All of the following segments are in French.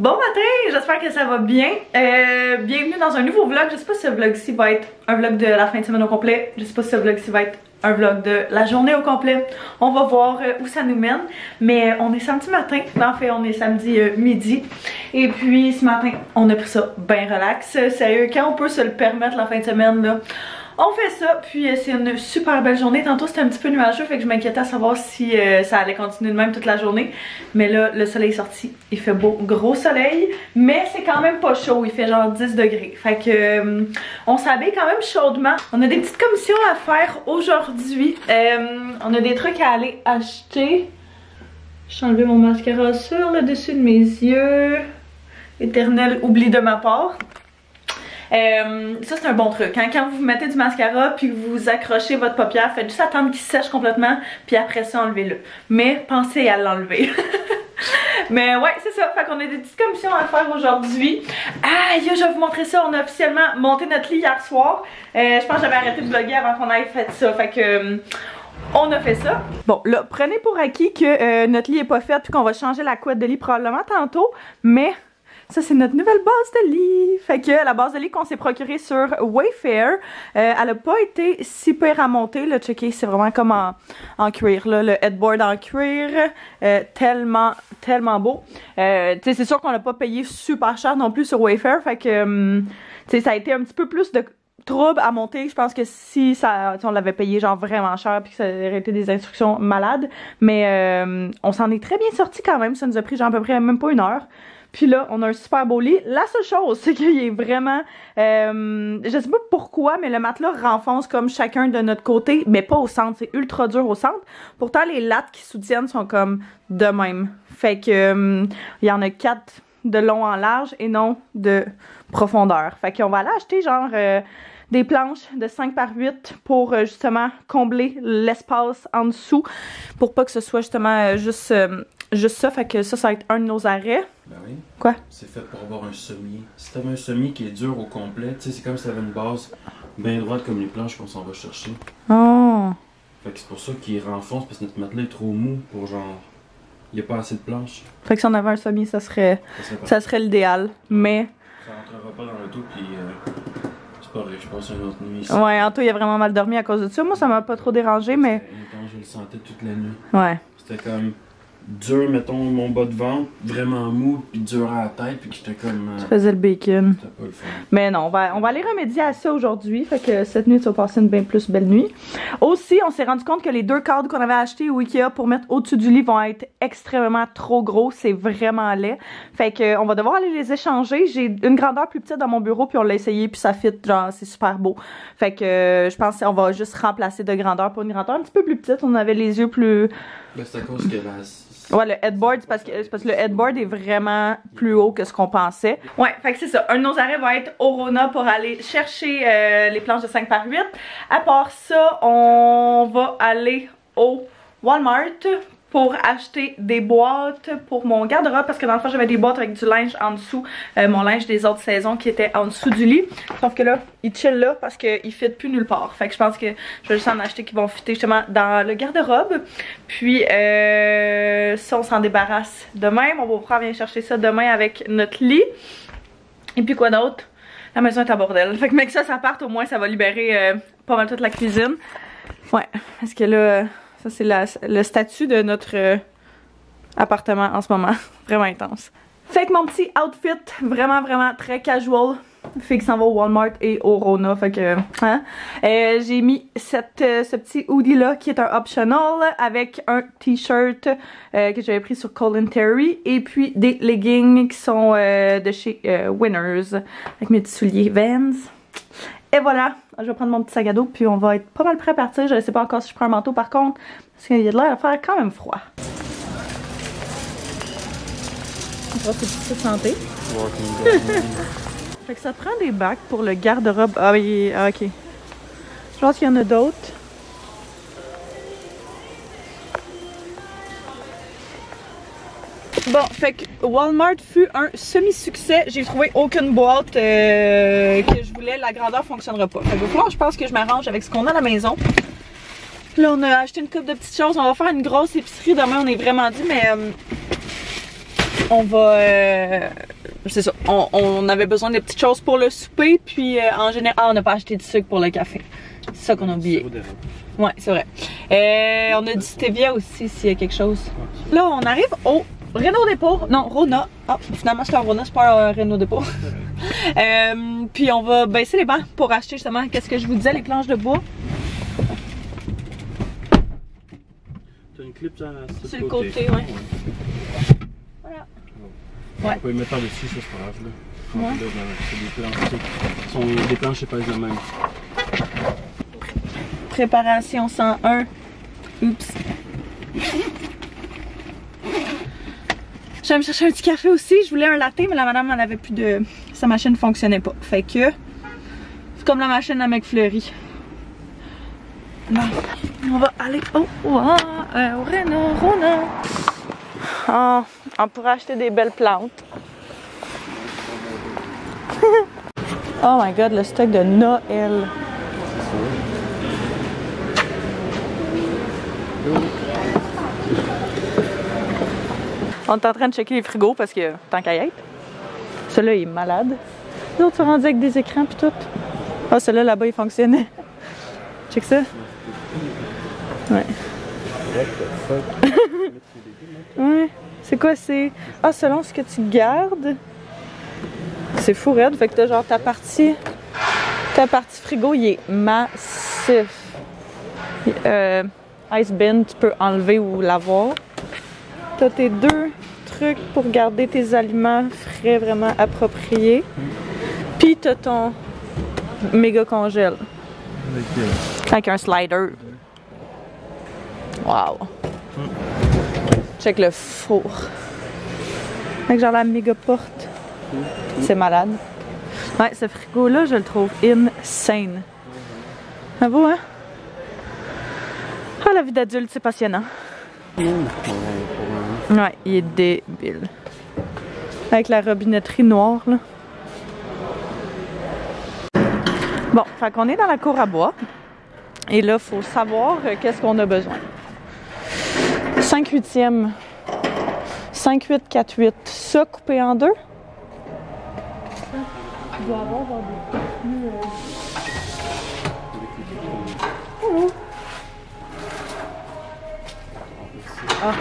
Bon matin, j'espère que ça va bien. Bienvenue dans un nouveau vlog. Je sais pas si ce vlog-ci va être un vlog de la fin de semaine au complet. Je sais pas si ce vlog-ci va être un vlog de la journée au complet. On va voir où ça nous mène. Mais on est samedi matin. En fait, on est samedi midi. Et puis ce matin, on a pris ça bien relax. Sérieux, quand on peut se le permettre la fin de semaine là, on fait ça, puis c'est une super belle journée. Tantôt c'était un petit peu nuageux, fait que je m'inquiétais à savoir si ça allait continuer de même toute la journée. Mais là, le soleil est sorti, il fait beau, gros soleil, mais c'est quand même pas chaud, il fait genre 10 degrés. Fait que on s'habille quand même chaudement. On a des petites commissions à faire aujourd'hui. On a des trucs à aller acheter. J'ai enlevé mon mascara sur le dessus de mes yeux. Éternel oubli de ma part. Ça c'est un bon truc, hein? Quand vous mettez du mascara puis que vous accrochez votre paupière, faites juste attendre qu'il sèche complètement puis après ça enlevez-le. Mais pensez à l'enlever. Mais ouais, c'est ça, fait qu'on a des petites commissions à faire aujourd'hui. Ah, je vais vous montrer ça, on a officiellement monté notre lit hier soir. Je pense que j'avais arrêté de vlogger avant qu'on aille fait ça, fait que... on a fait ça. Bon, là, prenez pour acquis que notre lit est pas fait puis qu'on va changer la couette de lit probablement tantôt, mais... ça c'est notre nouvelle base de lit. Fait que la base de lit qu'on s'est procurée sur Wayfair, elle a pas été si pire à monter. Là, checker, c'est vraiment comme en cuir. Là, le headboard en cuir, tellement beau. C'est sûr qu'on l'a pas payé super cher non plus sur Wayfair. Fait que ça a été un petit peu plus de trouble à monter. Je pense que si ça, on l'avait payé genre vraiment cher puis que ça aurait été des instructions malades. Mais on s'en est très bien sorti quand même. Ça nous a pris genre à peu près même pas 1 heure. Puis là, on a un super beau lit. La seule chose, c'est qu'il est vraiment... je sais pas pourquoi, mais le matelas renfonce comme chacun de notre côté, mais pas au centre. C'est ultra dur au centre. Pourtant, les lattes qui soutiennent sont comme de même. Fait que il y en a 4 de long en large et non de profondeur. Fait qu'on va aller acheter genre... des planches de 5 par 8 pour justement combler l'espace en dessous pour pas que ce soit justement juste ça. Fait que ça va être un de nos arrêts. Ben oui. Quoi? C'est fait pour avoir un sommier. Si t'avais un sommier qui est dur au complet, tu sais, c'est comme si t'avais une base bien droite comme les planches qu'on s'en va chercher. Oh! Fait que c'est pour ça qu'il renfonce parce que notre matelas est trop mou pour genre... il n'y a pas assez de planches. Fait que si on avait un sommier, ça serait l'idéal. Mais... ça rentrera pas dans l'auto puis... c'est pas vrai, je passe une autre nuit ici. ouais, Anto il a vraiment mal dormi à cause de ça. Moi ça m'a pas trop dérangé, mais... je le sentais toute la nuit. Ouais. C'était comme... dur, mettons, mon bas de ventre, vraiment mou, puis dur à la tête, puis que j'étais comme... tu faisais le bacon. C'était pas le fun. Mais non, on va aller remédier à ça aujourd'hui. Fait que cette nuit, tu vas passer une bien plus belle nuit. Aussi, on s'est rendu compte que les 2 cadres qu'on avait achetés au Ikea pour mettre au-dessus du lit vont être extrêmement trop gros. C'est vraiment laid. Fait que on va devoir aller les échanger. J'ai une grandeur plus petite dans mon bureau, puis on l'a essayé, puis ça fit, genre, c'est super beau. Fait que je pense qu'on va juste remplacer de grandeur pour une grandeur un petit peu plus petite. On avait les yeux plus... ben, c'est à cause que la... ouais, le headboard, c'est parce que le headboard est vraiment plus haut que ce qu'on pensait. Ouais, fait que c'est ça. Un de nos arrêts va être au Rona pour aller chercher les planches de 5 par 8. À part ça, on va aller au Walmart pour acheter des boîtes pour mon garde-robe parce que dans le fond j'avais des boîtes avec du linge en dessous, mon linge des autres saisons qui était en dessous du lit. Sauf que là, il chill là parce qu'il fit plus nulle part. Fait que je pense que je vais juste en acheter qui vont fitter justement dans le garde-robe. Puis ça on s'en débarrasse demain. Mon beau-frère vient chercher ça demain avec notre lit. Et puis quoi d'autre? La maison est à bordel. Fait que mec ça parte au moins ça va libérer pas mal toute la cuisine. Ouais, parce que là... ça, c'est le statut de notre appartement en ce moment. Vraiment intense. Fait que mon petit outfit, vraiment très casual. Fait que ça va au Walmart et au Rona. Fait que, hein. J'ai mis ce petit hoodie là qui est un optional avec un t-shirt que j'avais pris sur Colin Terry. Et puis des leggings qui sont de chez Winners. Avec mes petits souliers Vans. Et voilà, je vais prendre mon petit sac à dos puis on va être pas mal prêt à partir. Je ne sais pas encore si je prends un manteau par contre, parce qu'il y a de l'air à faire quand même froid. On va se santé. Fait que ça prend des bacs pour le garde-robe. Ah oui, ok. Je pense qu'il y en a d'autres. Bon, fait que Walmart fut un semi-succès. J'ai trouvé aucune boîte que je voulais. La grandeur fonctionnera pas. Fait que là, je pense que je m'arrange avec ce qu'on a à la maison. Là, on a acheté une couple de petites choses. On va faire une grosse épicerie demain, on est vraiment dit, mais on va... c'est ça, on avait besoin de petites choses pour le souper, puis en général, on n'a pas acheté de sucre pour le café. C'est ça qu'on a oublié. Ouais, c'est vrai. On a du stevia aussi, s'il y a quelque chose. Là, on arrive au Renault Dépôt. Non, Rona. Ah, finalement, c'est un Rona, c'est pas un Renault Dépôt. Puis on va baisser les bancs pour acheter justement, qu'est-ce que je vous disais, les planches de bois. T'as une clip sur le côté, ouais. Voilà. Ouais. On peut les mettre par-dessus, ça c'est pas grave. Là. Ouais. C'est des planches, des planches, c'est pas les mêmes. Préparation 101. Oups. Je vais me chercher un petit café aussi. Je voulais un latte, mais la madame, elle avait plus de... Sa machine ne fonctionnait pas. Fait que... C'est comme la machine à McFlurry. Bon. On va aller au Renault Rona. Oh, on pourrait acheter des belles plantes. Oh my god, le stock de Noël. On est en train de checker les frigos parce que tant qu'à y être. Celui-là il est malade. Les autres sont rendus avec des écrans pis tout. Ah, celui-là là-bas il fonctionnait. Check ça. Ouais. Ouais. C'est quoi, c'est... Ah, selon ce que tu gardes. C'est fou raide. Fait que t'as genre ta partie frigo, il est massif. Ice bin, tu peux enlever ou l'avoir. T'as tes deux trucs pour garder tes aliments frais vraiment appropriés. Puis t'as ton méga congèle. Avec un slider. Wow. Check le four. Avec genre la méga porte. C'est malade. Ouais, ce frigo-là, je le trouve insane. Ah bon, hein? Ah, la vie d'adulte, c'est passionnant. Ouais, il est débile. Avec la robinetterie noire, là. Bon, fait qu'on est dans la cour à bois. Et là, il faut savoir qu'est-ce qu'on a besoin. 5/8e. 5/8, 4/8. Ça coupé en deux. Il doit avoir des oh. Ah.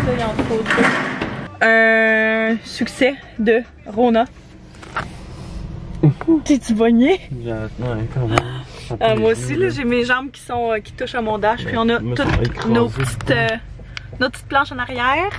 Ça, il en faut deux. Un succès de Rona. T'es-tu bogné? Ouais, quand même. Moi aussi, là, j'ai mes jambes qui touchent à mon dash. Puis on a toutes nos petites planches en arrière.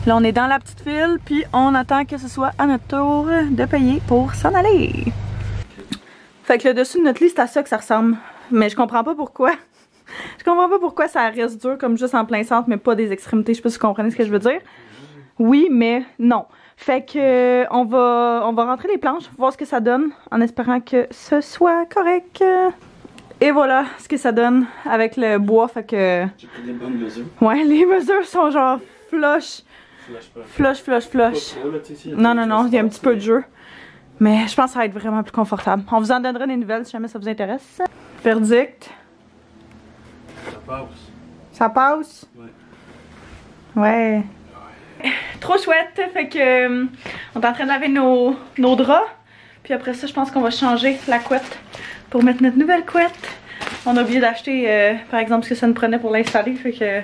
Là, on est dans la petite file. Puis on attend que ce soit à notre tour de payer pour s'en aller. Fait que le dessus de notre lit, c'est à ça que ça ressemble. Mais je comprends pas pourquoi. Je comprends pas pourquoi ça reste dur comme juste en plein centre, mais pas des extrémités. Je sais pas si vous comprenez ce que je veux dire. Oui, mais non. Fait que on va rentrer les planches, voir ce que ça donne, en espérant que ce soit correct. Et voilà ce que ça donne avec le bois. Fait que... J'ai pris des bonnes mesures. Ouais, les mesures sont genre flush. Flush. Non, il y a un petit peu de jeu. Mais je pense que ça va être vraiment plus confortable. On vous en donnera des nouvelles si jamais ça vous intéresse. Verdict. Ça passe. Ça passe? Ouais. Ouais. Trop chouette. Fait que on est en train de laver nos draps. Puis après ça, je pense qu'on va changer la couette pour mettre notre nouvelle couette. On a oublié d'acheter, par exemple, ce que ça nous prenait pour l'installer. Fait que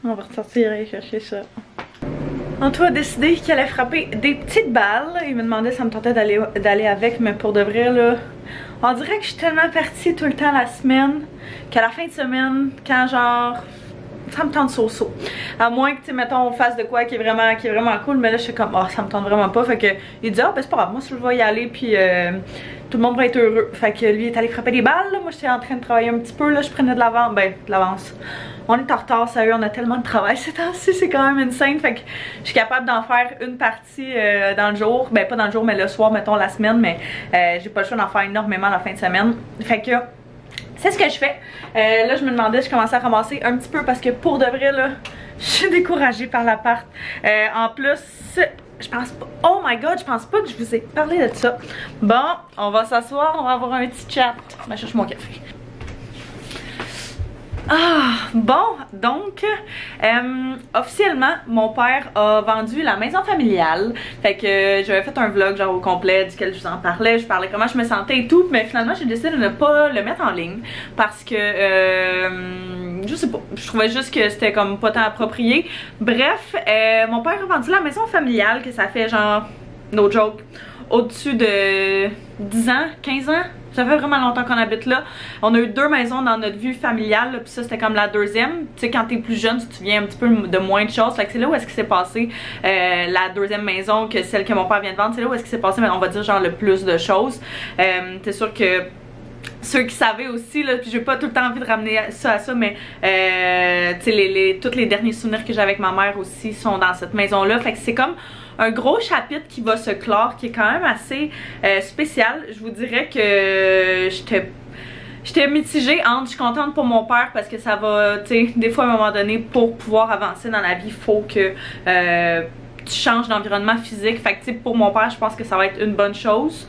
on va ressortir et chercher ça. Antoine a décidé qu'il allait frapper des petites balles. Il me demandait si ça me tentait d'aller avec, mais pour de vrai, là, on dirait que je suis tellement partie tout le temps la semaine qu'à la fin de semaine, quand genre, ça me tente so-so. À moins que, tu sais, mettons, on fasse de quoi qui est vraiment cool, mais là, je suis comme, oh, ça me tente vraiment pas. Fait que, il dit, ah, ben c'est pas grave, moi, je vais y aller, puis tout le monde va être heureux. Fait que lui, il est allé frapper des balles, là. Moi, j'étais en train de travailler un petit peu, là, je prenais de l'avance, ben, de l'avance. On est en retard, sérieux, on a tellement de travail ces temps-ci, c'est quand même insane. Fait que je suis capable d'en faire une partie dans le jour. Ben pas dans le jour, mais le soir, mettons la semaine. Mais j'ai pas le choix d'en faire énormément la fin de semaine. Fait que c'est ce que je fais. Là, je me demandais, je commençais à ramasser un petit peu parce que pour de vrai, là, je suis découragée par l'appart. En plus, je pense pas... Oh my god, je pense pas que je vous ai parlé de ça. Bon, on va s'asseoir, on va avoir un petit chat. Je cherche mon café. Ah, bon, donc, officiellement, mon père a vendu la maison familiale. Fait que j'avais fait un vlog genre au complet duquel je vous en parlais. Je parlais comment je me sentais et tout. Mais finalement, j'ai décidé de ne pas le mettre en ligne. Parce que, je sais pas, je trouvais juste que c'était comme pas tant approprié. Bref, mon père a vendu la maison familiale, que ça fait genre, no joke, au-dessus de 10 ans, 15 ans. Ça fait vraiment longtemps qu'on habite là. On a eu 2 maisons dans notre vie familiale, puis ça c'était comme la deuxième. Tu sais, quand t'es plus jeune, tu te souviens un petit peu de moins de choses. Fait que c'est là où est-ce qu'il s'est passé la deuxième maison que celle que mon père vient de vendre. C'est là où est-ce qu'il s'est passé, on va dire genre le plus de choses. C'est sûr que ceux qui savaient aussi, là, puis j'ai pas tout le temps envie de ramener ça à ça, mais tu sais, tous les derniers souvenirs que j'ai avec ma mère aussi sont dans cette maison-là. Fait que c'est comme un gros chapitre qui va se clore, qui est quand même assez spécial. Je vous dirais que j'étais mitigée entre, je suis contente pour mon père parce que ça va, tu sais, des fois à un moment donné, pour pouvoir avancer dans la vie, il faut que tu changes d'environnement physique. Fait que tu sais, pour mon père, je pense que ça va être une bonne chose.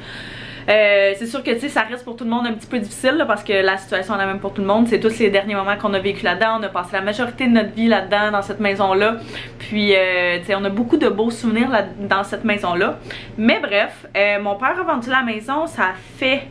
C'est sûr que tu sais, ça reste pour tout le monde un petit peu difficile là, parce que la situation est la même pour tout le monde. C'est tous les derniers moments qu'on a vécu là-dedans. On a passé la majorité de notre vie là-dedans, dans cette maison-là. Puis tu sais, on a beaucoup de beaux souvenirs là, dans cette maison-là. Mais bref, mon père a vendu la maison, ça fait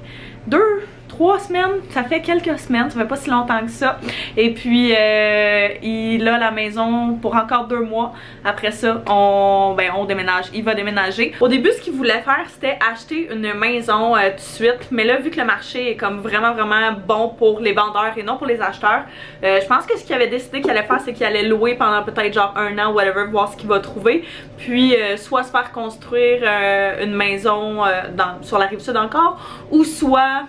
3 semaines, ça fait quelques semaines, ça fait pas si longtemps que ça. Et puis il a la maison pour encore 2 mois. Après ça, on déménage, il va déménager. Au début, ce qu'il voulait faire, c'était acheter une maison tout de suite. Mais là, vu que le marché est comme vraiment bon pour les vendeurs et non pour les acheteurs, je pense que ce qu'il avait décidé qu'il allait faire, c'est qu'il allait louer pendant peut-être genre 1 an, whatever, voir ce qu'il va trouver. Puis soit se faire construire une maison sur la rive sud encore, ou soit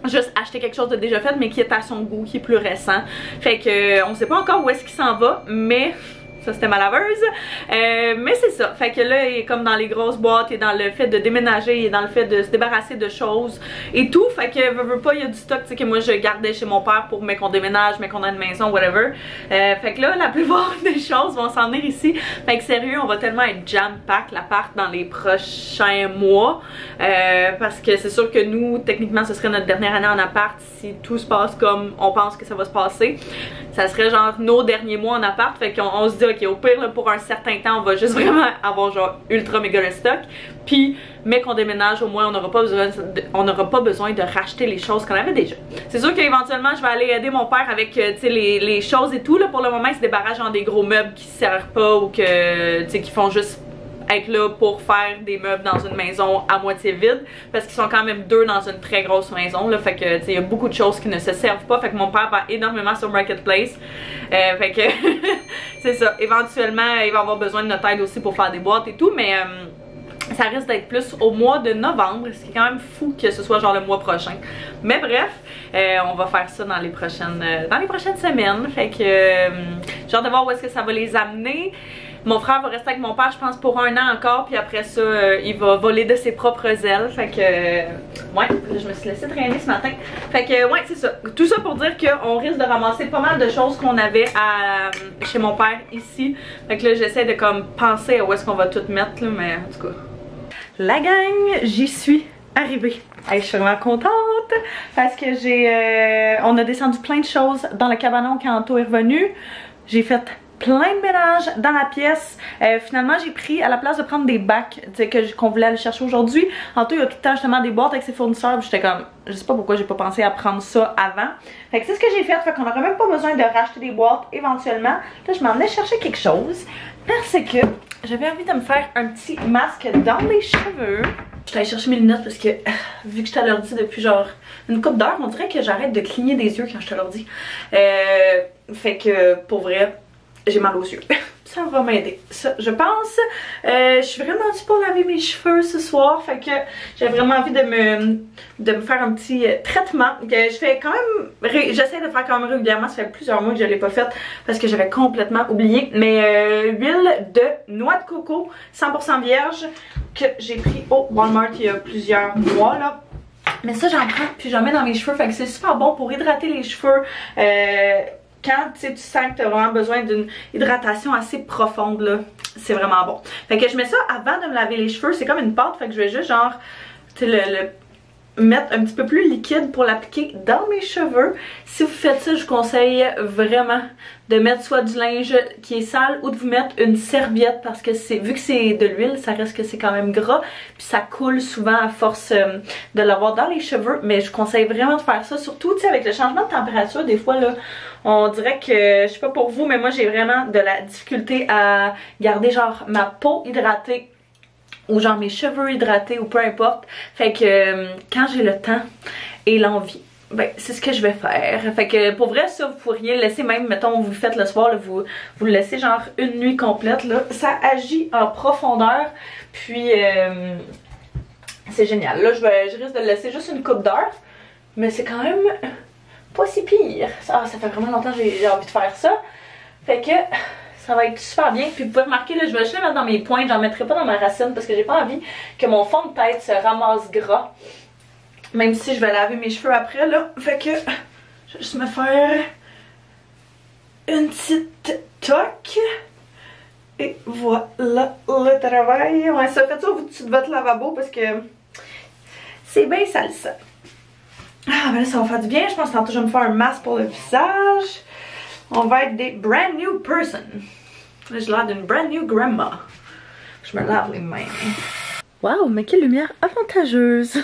juste acheter quelque chose de déjà fait mais qui est à son goût, qui est plus récent. Fait que on sait pas encore où est-ce qu'il s'en va, mais ça c'était ma laveuse. Mais c'est ça. Fait que là, il est comme dans les grosses boîtes et dans le fait de déménager et dans le fait de se débarrasser de choses et tout. Fait que veux pas, il y a du stock que moi je gardais chez mon père pour mais qu'on déménage, mais qu'on a une maison, whatever. Fait que là, la plupart des choses vont s'en venir ici. Fait que sérieux, on va tellement être jam-pack l'appart dans les prochains mois. Parce que c'est sûr que nous, techniquement, ce serait notre dernière année en appart si tout se passe comme on pense que ça va se passer. Ça serait genre nos derniers mois en appart. Fait qu'on se dit ok, au pire là, pour un certain temps on va juste vraiment avoir genre ultra méga le stock, puis mais qu'on déménage au moins on n'aura pas besoin de racheter les choses qu'on avait déjà. C'est sûr qu'éventuellement je vais aller aider mon père avec tu sais les choses et tout là. Pour le moment il se débarrasse genre des gros meubles qui servent pas ou que tu sais qui font juste être là pour faire des meubles dans une maison à moitié vide, parce qu'ils sont quand même 2 dans une très grosse maison là. Fait que tu sais il y a beaucoup de choses qui ne se servent pas. Fait que mon père va énormément sur Marketplace. Fait que c'est ça, éventuellement il va avoir besoin de notre aide aussi pour faire des boîtes et tout, mais ça risque d'être plus au mois de novembre, ce qui est quand même fou que ce soit genre le mois prochain. Mais bref, on va faire ça dans les prochaines semaines. Fait que j'ai hâte de voir où est-ce que ça va les amener. Mon frère va rester avec mon père, je pense, pour 1 an encore. Puis après ça, il va voler de ses propres ailes. Fait que, ouais, je me suis laissée traîner ce matin. Fait que, ouais, c'est ça. Tout ça pour dire qu'on risque de ramasser pas mal de choses qu'on avait chez mon père ici. Fait que là, j'essaie de comme penser à où est-ce qu'on va tout mettre, là, mais en tout cas. La gang, j'y suis arrivée. Hey, je suis vraiment contente parce que on a descendu plein de choses dans le cabanon quand Anto est revenu. J'ai fait plein de ménage dans la pièce. Finalement, j'ai pris, à la place de prendre des bacs qu'on voulait aller chercher aujourd'hui, Anto il y a tout le temps justement des boîtes avec ses fournisseurs. J'étais comme, je sais pas pourquoi j'ai pas pensé à prendre ça avant. Fait que c'est ce que j'ai fait. Fait qu'on n'aurait même pas besoin de racheter des boîtes éventuellement. Là, je m'en venais chercher quelque chose parce que j'avais envie de me faire un petit masque dans les cheveux. Je suis allée chercher mes lunettes parce que vu que je t'allergie depuis genre une couple d'heures, on dirait que j'arrête de cligner des yeux quand je t'allergie. Fait que pour vrai, j'ai mal aux yeux. Ça va m'aider, ça je pense. Je suis vraiment due pour laver mes cheveux ce soir. Fait que j'ai vraiment envie de me faire un petit traitement. Je fais quand même, j'essaie de faire quand même régulièrement. Ça fait plusieurs mois que je l'ai pas fait parce que j'avais complètement oublié. Mais huile de noix de coco 100% vierge que j'ai pris au Walmart il y a plusieurs mois là. Mais ça j'en prends puis j'en mets dans mes cheveux. Fait que c'est super bon pour hydrater les cheveux. Quand tu sens que tu as vraiment besoin d'une hydratation assez profonde là, c'est vraiment bon. Fait que je mets ça avant de me laver les cheveux, c'est comme une pâte, fait que je vais juste genre, tu sais, mettre un petit peu plus liquide pour l'appliquer dans mes cheveux. Si vous faites ça, je vous conseille vraiment de mettre soit du linge qui est sale ou de vous mettre une serviette parce que vu que c'est de l'huile, ça reste que c'est quand même gras puis ça coule souvent à force de l'avoir dans les cheveux. Mais je conseille vraiment de faire ça, surtout tu sais avec le changement de température, des fois là, on dirait que, je sais pas pour vous, mais moi j'ai vraiment de la difficulté à garder genre ma peau hydratée ou genre mes cheveux hydratés ou peu importe. Fait que quand j'ai le temps et l'envie, ben c'est ce que je vais faire. Fait que pour vrai ça vous pourriez le laisser même, mettons vous le faites le soir, là, vous le laissez genre une nuit complète là. Ça agit en profondeur puis c'est génial. Là je risque de le laisser juste une couple d'heures, mais c'est quand même pas si pire. Ça fait vraiment longtemps que j'ai envie de faire ça. Fait que ça va être super bien. Puis vous pouvez remarquer, là, je vais juste le mettre dans mes pointes. J'en mettrai pas dans ma racine parce que j'ai pas envie que mon fond de tête se ramasse gras. Même si je vais laver mes cheveux après, là. Fait que je vais juste me faire une petite toque. Et voilà le travail. Ouais, ça fait ça au-dessus de votre lavabo parce que c'est bien sale ça. Ah, ben là, ça va faire du bien. Je pense que tantôt, je vais me faire un masque pour le visage. On va être des brand new person. Là, j'ai l'air d'une brand new grandma. Je me lave les mains. Waouh, mais quelle lumière avantageuse!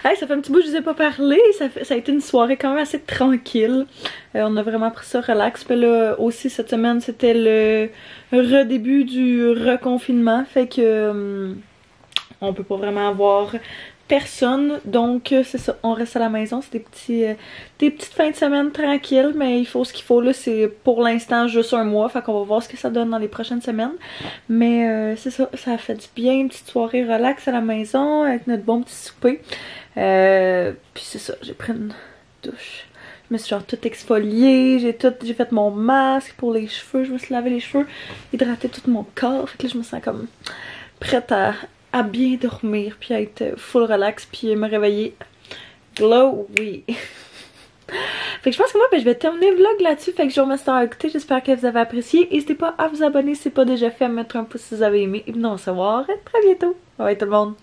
Hey, ça fait un petit bout que je vous ai pas parlé. Ça a été une soirée quand même assez tranquille. On a vraiment pris ça relax. Puis là, aussi, cette semaine, c'était le redébut du reconfinement. Fait que on peut pas vraiment avoir personne, donc c'est ça, on reste à la maison. C'est des petites fins de semaine tranquilles, mais il faut ce qu'il faut là, c'est pour l'instant juste un mois, fait qu'on va voir ce que ça donne dans les prochaines semaines. Mais c'est ça, ça a fait du bien, une petite soirée relax à la maison avec notre bon petit souper. Puis c'est ça, j'ai pris une douche. Je me suis genre tout exfoliée, j'ai fait mon masque pour les cheveux, je me suis lavé les cheveux, hydraté tout mon corps, fait que là je me sens comme prête à bien dormir, puis à être full relax, puis me réveiller glowy. Fait que je pense que moi, ben, je vais terminer le vlog là-dessus. Fait que je vous remercie d'avoir écouté, j'espère que vous avez apprécié. N'hésitez pas à vous abonner si ce n'est pas déjà fait, à mettre un pouce si vous avez aimé. Et nous, on se voit très bientôt. Bye bye tout le monde.